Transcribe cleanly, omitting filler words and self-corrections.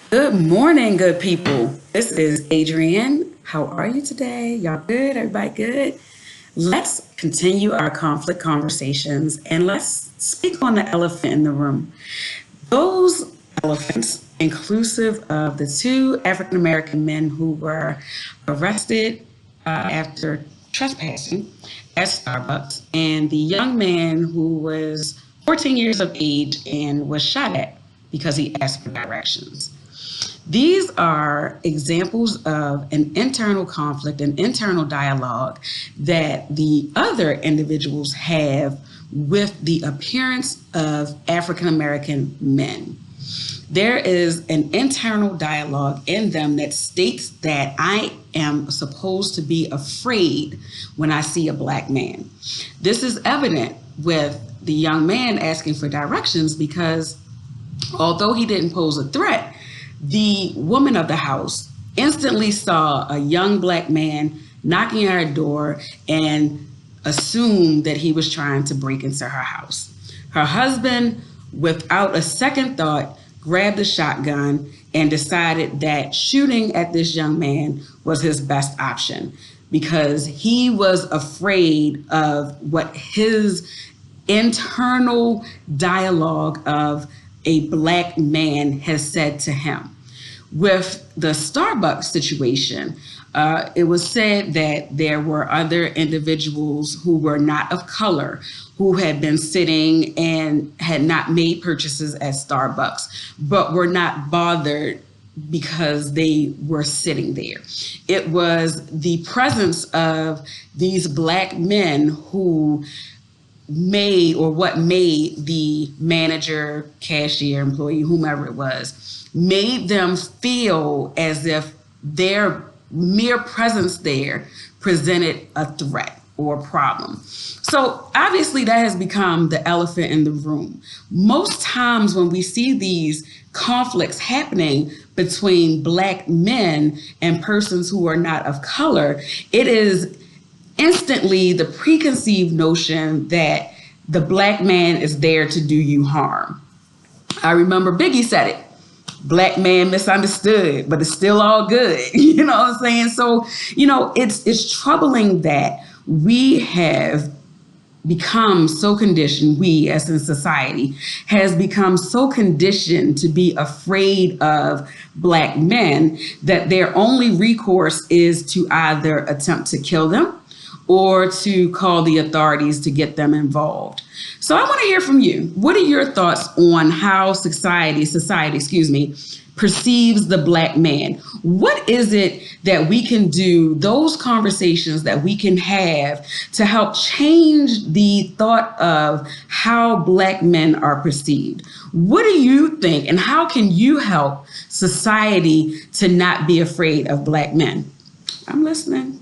Good morning, good people. This is Adrienne. How are you today? Y'all good? Everybody good? Let's continue our conflict conversations and let's speak on the elephant in the room. Those elephants, inclusive of the two African American men who were arrested after trespassing at Starbucks, and the young man who was 14 years of age and was shot at because he asked for directions. These are examples of an internal conflict, an internal dialogue that the other individuals have with the appearance of African American men. There is an internal dialogue in them that states that I am supposed to be afraid when I see a black man. This is evident with the young man asking for directions because although he didn't pose a threat, the woman of the house instantly saw a young black man knocking at her door and assumed that he was trying to break into her house. Her husband, without a second thought, grabbed a shotgun and decided that shooting at this young man was his best option because he was afraid of what his internal dialogue of a black man has said to him. With the Starbucks situation, it was said that there were other individuals who were not of color who had been sitting and had not made purchases at Starbucks, but were not bothered because they were sitting there. It was the presence of these black men who made or what made the manager, cashier, employee, whomever it was, made them feel as if their mere presence there presented a threat or a problem. So obviously that has become the elephant in the room. Most times when we see these conflicts happening between black men and persons who are not of color, it is instantly the preconceived notion that the black man is there to do you harm. I remember Biggie said it, black man misunderstood, but it's still all good. You know what I'm saying? So, it's troubling that we have become so conditioned, we as in society has become so conditioned to be afraid of black men that their only recourse is to either attempt to kill them or to call the authorities to get them involved. So I want to hear from you. What are your thoughts on how society, perceives the black man? What is it that we can do, those conversations that we can have to help change the thought of how black men are perceived? What do you think, and how can you help society to not be afraid of black men? I'm listening.